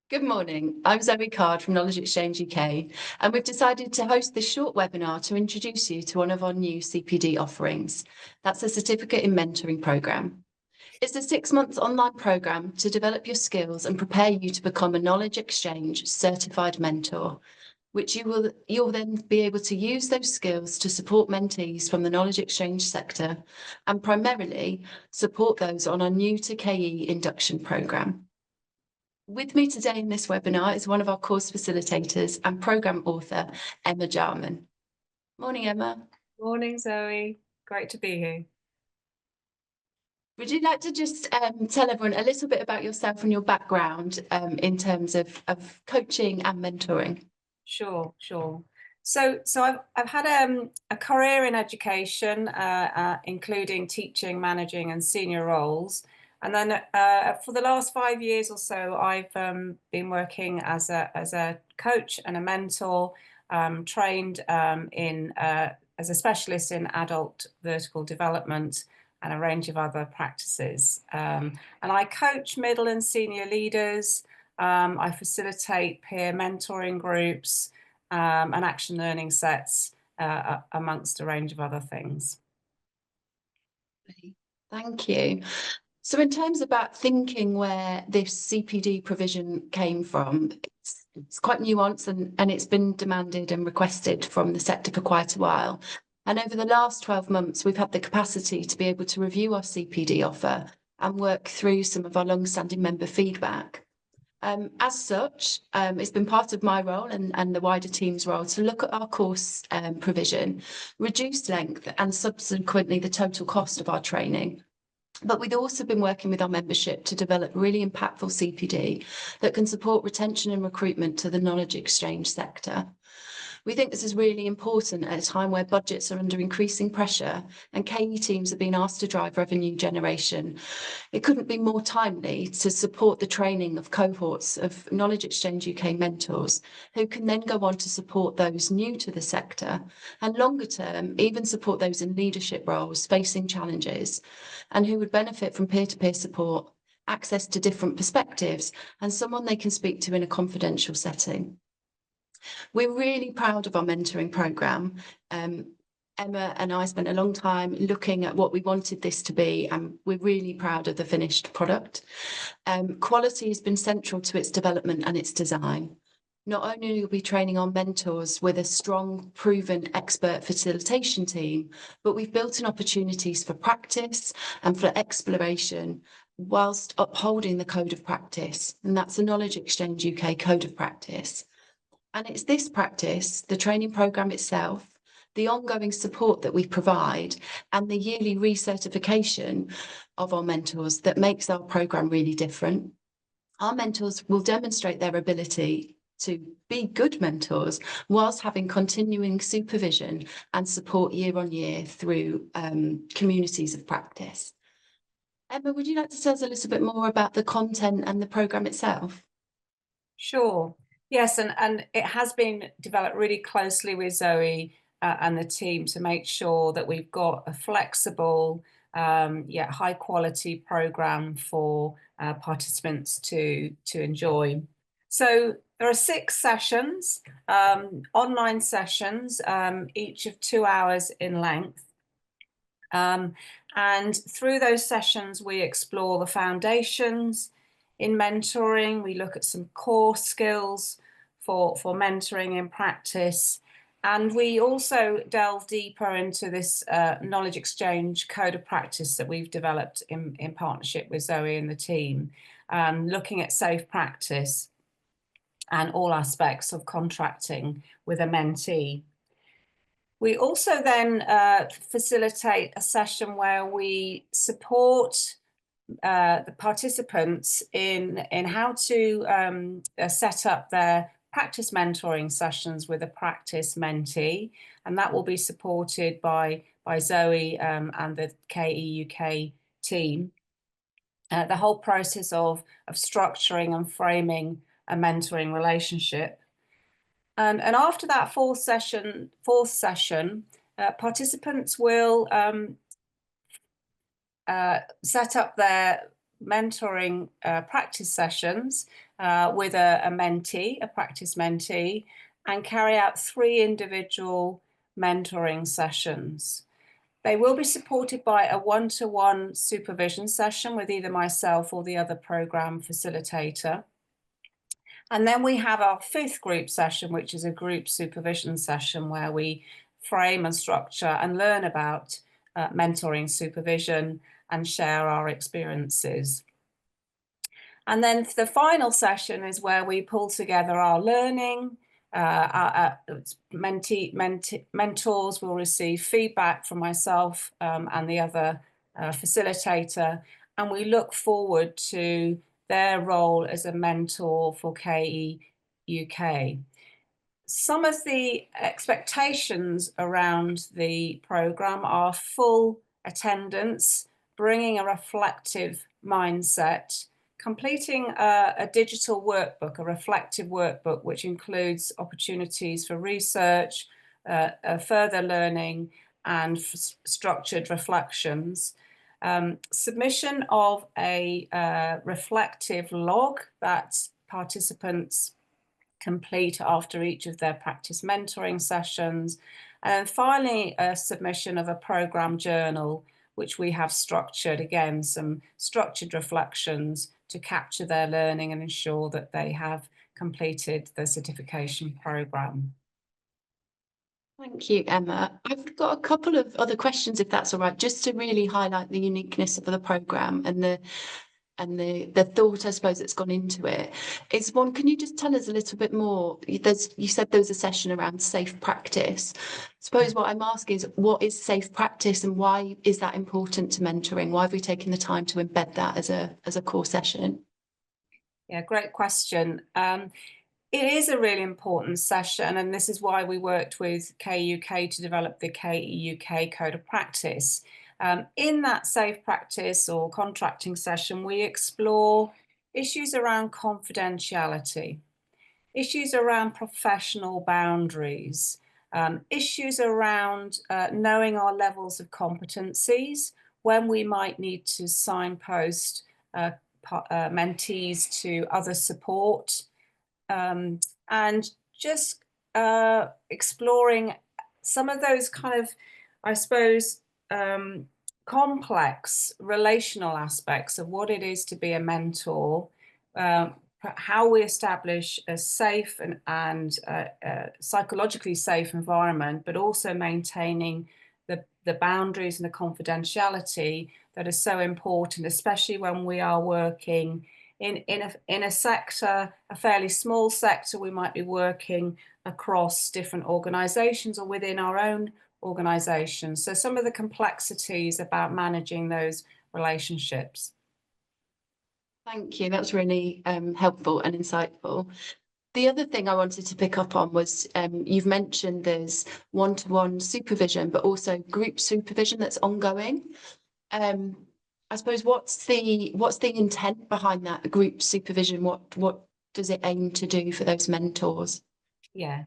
Good morning. I'm Zoe Card from Knowledge Exchange UK, and we've decided to host this short webinar to introduce you to one of our new CPD offerings. That's a Certificate in Mentoring programme. It's a 6-month online programme to develop your skills and prepare you to become a Knowledge Exchange certified mentor, which you'll then be able to use those skills to support mentees from the Knowledge Exchange sector and primarily support those on our new to KE induction programme. With me today in this webinar is one of our course facilitators and programme author, Emma Jarman. Morning, Emma. Morning, Zoe. Great to be here. Would you like to just tell everyone a little bit about yourself and your background in terms of coaching and mentoring? Sure. So I've had a career in education, including teaching, managing, and senior roles. And then for the last 5 years or so, I've been working as a coach and a mentor, trained as a specialist in adult vertical development and a range of other practices. And I coach middle and senior leaders. I facilitate peer mentoring groups and action learning sets, amongst a range of other things. Thank you. So in terms about thinking where this CPD provision came from, it's quite nuanced and it's been demanded and requested from the sector for quite a while. And over the last 12 months, we've had the capacity to be able to review our CPD offer and work through some of our long-standing member feedback. As such, it's been part of my role and the wider team's role to look at our course provision, reduced length and subsequently the total cost of our training. But we've also been working with our membership to develop really impactful CPD that can support retention and recruitment to the knowledge exchange sector. We think this is really important at a time where budgets are under increasing pressure and KE teams are being asked to drive revenue generation. It couldn't be more timely to support the training of cohorts of Knowledge Exchange UK mentors who can then go on to support those new to the sector and longer term, even support those in leadership roles facing challenges and who would benefit from peer-to-peer support, access to different perspectives and someone they can speak to in a confidential setting. We're really proud of our mentoring programme. Emma and I spent a long time looking at what we wanted this to be, and we're really proud of the finished product. Quality has been central to its development and its design. Not only will we be training our mentors with a strong, proven expert facilitation team, but we've built in opportunities for practice and for exploration whilst upholding the code of practice, and that's the Knowledge Exchange UK Code of Practice. And it's this practice, the training programme itself, the ongoing support that we provide and the yearly recertification of our mentors that makes our programme really different. Our mentors will demonstrate their ability to be good mentors whilst having continuing supervision and support year on year through communities of practice. Emma, would you like to tell us a little bit more about the content and the programme itself? Sure. Yes, and it has been developed really closely with Zoe and the team to make sure that we've got a flexible, yet high quality programme for participants to enjoy. So there are 6 sessions, online sessions, each of 2 hours in length. And through those sessions, we explore the foundations in mentoring. We look at some core skills for mentoring in practice. And we also delve deeper into this knowledge exchange code of practice that we've developed in partnership with Zoe and the team, looking at safe practice and all aspects of contracting with a mentee. We also then facilitate a session where we support the participants in how to set up their practice mentoring sessions with a practice mentee, and that will be supported by Zoe and the KE UK team. The whole process of structuring and framing a mentoring relationship. And after that fourth session, participants will set up their mentoring practice sessions with a mentee, a practice mentee, and carry out 3 individual mentoring sessions. They will be supported by a one-to-one supervision session with either myself or the other program facilitator. And then we have our 5th group session, which is a group supervision session where we frame and structure and learn about mentoring supervision and share our experiences. And then the final session is where we pull together our learning. Mentors will receive feedback from myself and the other facilitator, and we look forward to their role as a mentor for KE UK. Some of the expectations around the programme are full attendance, bringing a reflective mindset, completing a digital workbook, a reflective workbook, which includes opportunities for research, further learning, and structured reflections. Submission of a reflective log that participants complete after each of their practice mentoring sessions. And finally, a submission of a programme journal, which we have structured, again, some structured reflections to capture their learning and ensure that they have completed the certification programme. Thank you, Emma. I've got a couple of other questions, if that's all right, just to really highlight the uniqueness of the programme and the thought, I suppose, that's gone into it. Is one, can you just tell us a little bit more? You said there was a session around safe practice. I suppose what I'm asking is, what is safe practice and why is that important to mentoring? Why have we taken the time to embed that as a core session? Yeah, great question. It is a really important session, and this is why we worked with KE UK to develop the KE UK Code of Practice. In that safe practice or contracting session, we explore issues around confidentiality, issues around professional boundaries, issues around knowing our levels of competencies, when we might need to signpost mentees to other support, and just exploring some of those kind of, I suppose, complex relational aspects of what it is to be a mentor, how we establish a safe and psychologically safe environment, but also maintaining the boundaries and the confidentiality that are so important, especially when we are working in a sector, a fairly small sector. We might be working across different organisations or within our own organisations. So some of the complexities about managing those relationships. Thank you. That's really helpful and insightful. The other thing I wanted to pick up on was you've mentioned there's one-to-one supervision, but also group supervision that's ongoing. I suppose what's the intent behind that group supervision? What does it aim to do for those mentors? Yeah.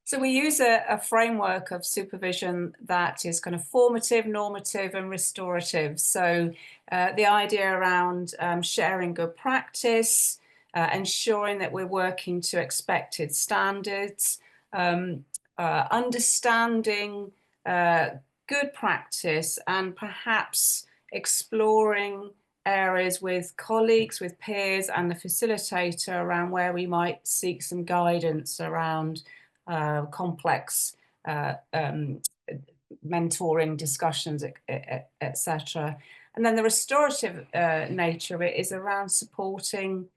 So we use a framework of supervision that is kind of formative, normative, and restorative. So the idea around sharing good practice, ensuring that we're working to expected standards, understanding good practice, and perhaps exploring areas with colleagues, with peers, and the facilitator around where we might seek some guidance around complex mentoring discussions, etc. And then the restorative nature of it is around supporting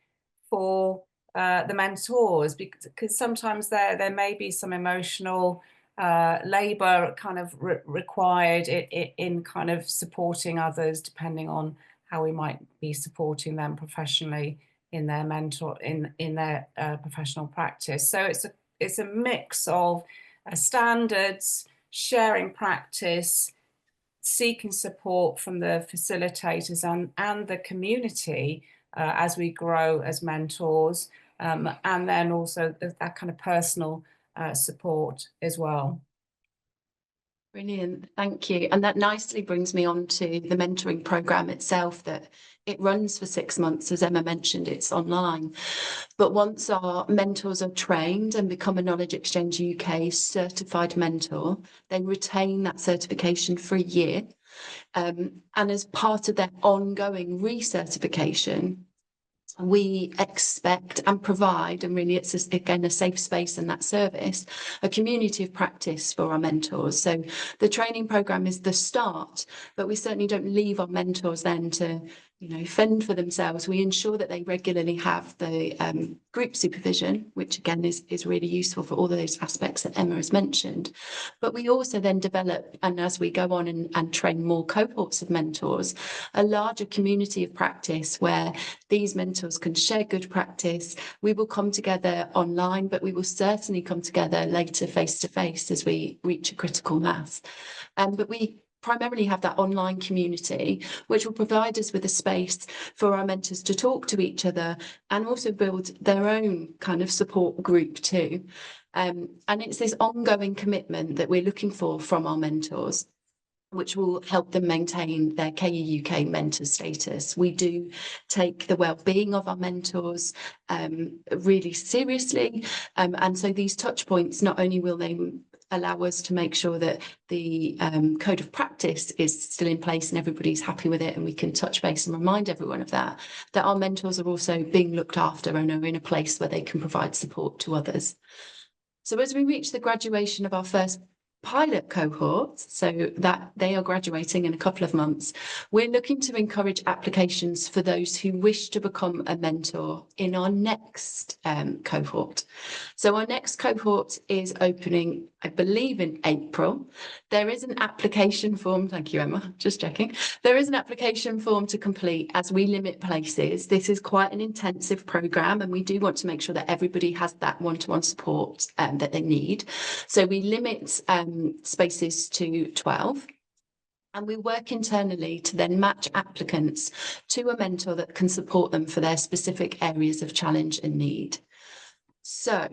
for the mentors, because sometimes there may be some emotional labour kind of required in kind of supporting others, depending on how we might be supporting them professionally in their in their professional practice. So it's a mix of standards, sharing practice, seeking support from the facilitators and the community as we grow as mentors, and then also that kind of personal support as well. Brilliant, thank you. And that nicely brings me on to the mentoring programme itself, that it runs for 6 months. As Emma mentioned, it's online. But once our mentors are trained and become a Knowledge Exchange UK certified mentor, they retain that certification for a year. And as part of their ongoing recertification, we expect and provide, and really it's again a safe space in that service, a community of practice for our mentors. So the training programme is the start, but we certainly don't leave our mentors then to, you know, fend for themselves. We ensure that they regularly have the group supervision, which again is really useful for all of those aspects that Emma has mentioned. But we also then develop, and as we go on and train more cohorts of mentors, a larger community of practice where these mentors can share good practice. We will come together online, but we will certainly come together later face to face as we reach a critical mass. But we primarily have that online community, which will provide us with a space for our mentors to talk to each other and also build their own kind of support group too. And it's this ongoing commitment that we're looking for from our mentors, which will help them maintain their KE UK mentor status. We do take the well-being of our mentors really seriously. And so these touch points, not only will they allow us to make sure that the code of practice is still in place and everybody's happy with it, and we can touch base and remind everyone of that, that our mentors are also being looked after and are in a place where they can provide support to others. So as we reach the graduation of our first pilot cohort, so that they are graduating in a couple of months, we're looking to encourage applications for those who wish to become a mentor in our next cohort. So our next cohort is opening, I believe, in April. There is an application form, thank you Emma, just checking. There is an application form to complete as we limit places. This is quite an intensive programme and we do want to make sure that everybody has that one-to-one support that they need. So we limit spaces to 12. And we work internally to then match applicants to a mentor that can support them for their specific areas of challenge and need. So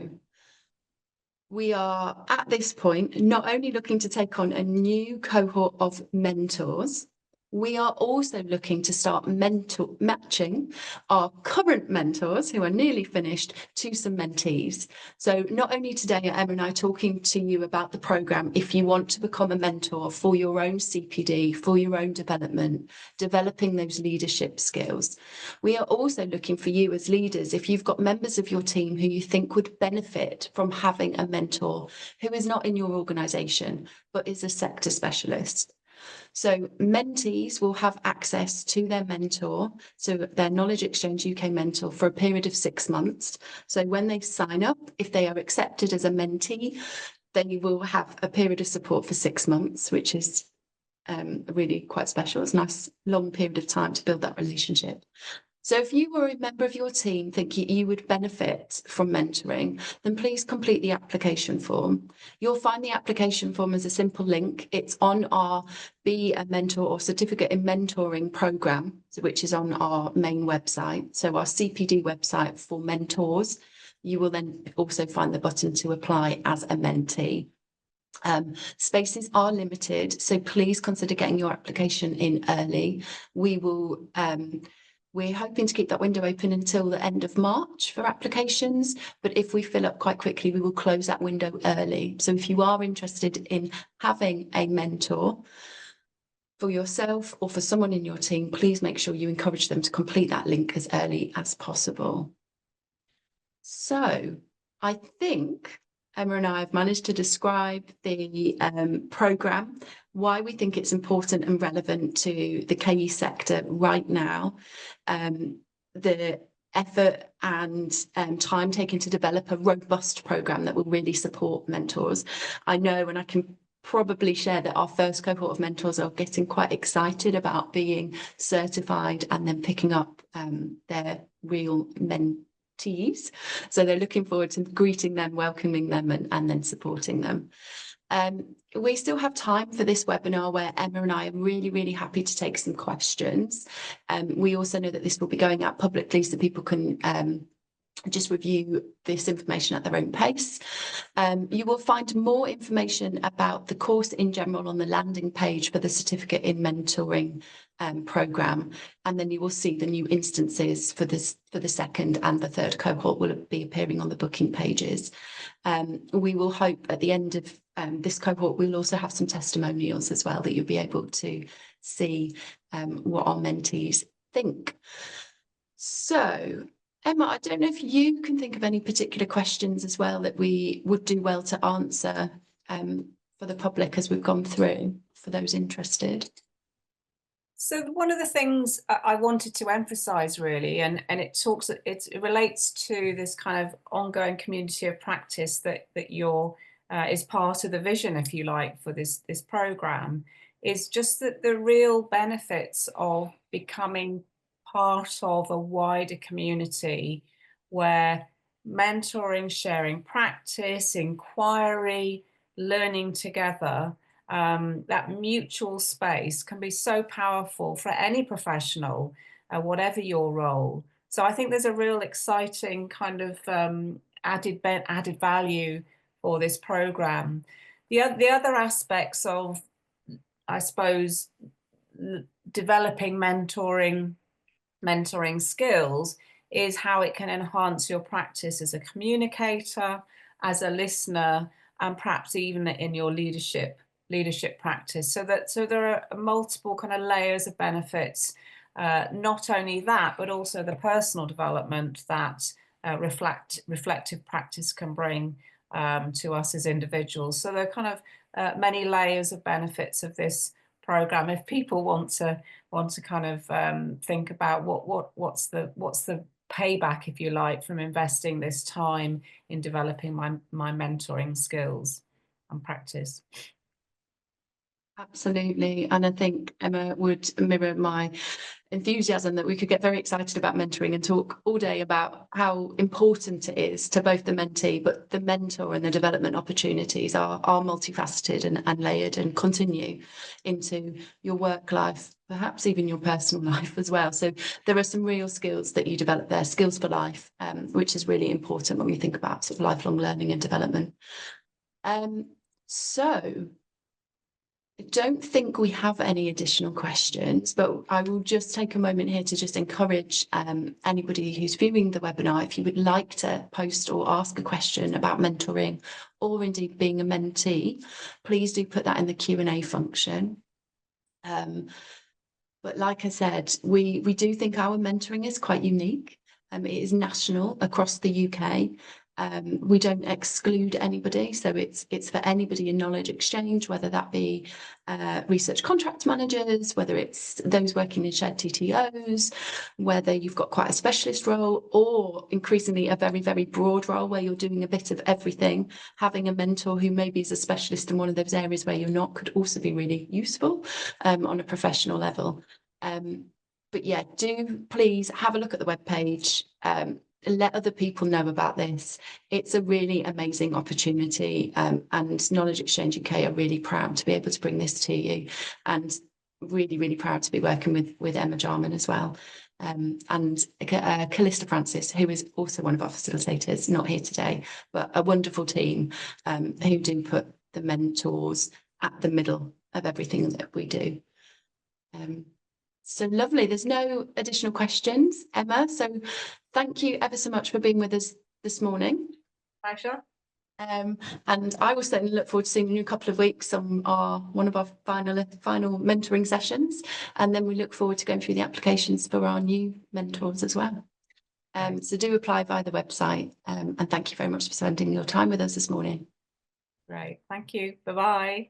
we are at this point not only looking to take on a new cohort of mentors, we are also looking to start matching our current mentors who are nearly finished to some mentees. So not only today are Emma and I talking to you about the programme if you want to become a mentor for your own CPD, for your own development, developing those leadership skills. We are also looking for you as leaders, if you've got members of your team who you think would benefit from having a mentor who is not in your organisation, but is a sector specialist. So mentees will have access to their mentor, so their Knowledge Exchange UK mentor, for a period of 6 months. So when they sign up, if they are accepted as a mentee, then you will have a period of support for 6 months, which is really quite special. It's a nice long period of time to build that relationship. So if you or a member of your team think you would benefit from mentoring, then please complete the application form. You'll find the application form as a simple link. It's on our Be a Mentor or Certificate in Mentoring programme, which is on our main website. So our CPD website for mentors. You will then also find the button to apply as a mentee. Spaces are limited, so please consider getting your application in early. We're hoping to keep that window open until the end of March for applications, but if we fill up quite quickly, we will close that window early. So if you are interested in having a mentor for yourself or for someone in your team, please make sure you encourage them to complete that link as early as possible. So I think Emma and I have managed to describe the programme, why we think it's important and relevant to the KE sector right now, the effort and time taken to develop a robust programme that will really support mentors. I know, and I can probably share, that our first cohort of mentors are getting quite excited about being certified and then picking up their real mentees. So they're looking forward to greeting them, welcoming them, and then supporting them. We still have time for this webinar where Emma and I are really, really happy to take some questions. We also know that this will be going out publicly so people can just review this information at their own pace. You will find more information about the course in general on the landing page for the Certificate in Mentoring programme, and then you will see the new instances for the second and the third cohort will be appearing on the booking pages. We will hope at the end of this cohort we'll also have some testimonials as well that you'll be able to see what our mentees think. So Emma, I don't know if you can think of any particular questions as well that we would do well to answer for the public as we've gone through, for those interested. So one of the things I wanted to emphasize really, and it relates to this kind of ongoing community of practice that is part of the vision, if you like, for this program, is just that the real benefits of becoming part of a wider community where mentoring, sharing practice, inquiry, learning together, that mutual space can be so powerful for any professional, whatever your role. So I think there's a real exciting kind of added value for this program. The other aspects of, I suppose, developing mentoring skills is how it can enhance your practice as a communicator, as a listener, and perhaps even in your leadership practice. So there are multiple kind of layers of benefits, not only that, but also the personal development that reflective practice can bring to us as individuals. So there are kind of many layers of benefits of this program. If people want to kind of think about what's the payback, if you like, from investing this time in developing my mentoring skills and practice. Absolutely. And I think Emma would mirror my enthusiasm that we could get very excited about mentoring and talk all day about how important it is to both the mentee, but the mentor, and the development opportunities are multifaceted and layered and continue into your work life, perhaps even your personal life as well. So there are some real skills that you develop there, skills for life, which is really important when we think about sort of lifelong learning and development. So I don't think we have any additional questions, but I will just take a moment here to just encourage anybody who's viewing the webinar, if you would like to post or ask a question about mentoring or indeed being a mentee, please do put that in the Q&A function. But like I said, we do think our mentoring is quite unique. It is national across the UK. We don't exclude anybody, so it's for anybody in knowledge exchange, whether that be research contract managers, whether it's those working in shared TTOs, whether you've got quite a specialist role, or increasingly a very, very broad role where you're doing a bit of everything. Having a mentor who maybe is a specialist in one of those areas where you're not could also be really useful on a professional level. But yeah, do please have a look at the webpage. Let other people know about this. It's a really amazing opportunity, and Knowledge Exchange UK are really proud to be able to bring this to you, and really, really proud to be working with Emma Jarman as well, and Callista Francis, who is also one of our facilitators, not here today, but a wonderful team who do put the mentors at the middle of everything that we do. So lovely. There's no additional questions, Emma. So thank you ever so much for being with us this morning. Pleasure. And I will certainly look forward to seeing you in a couple of weeks on one of our final mentoring sessions. And then we look forward to going through the applications for our new mentors as well. So do apply via the website. And thank you very much for spending your time with us this morning. Great. Thank you. Bye-bye.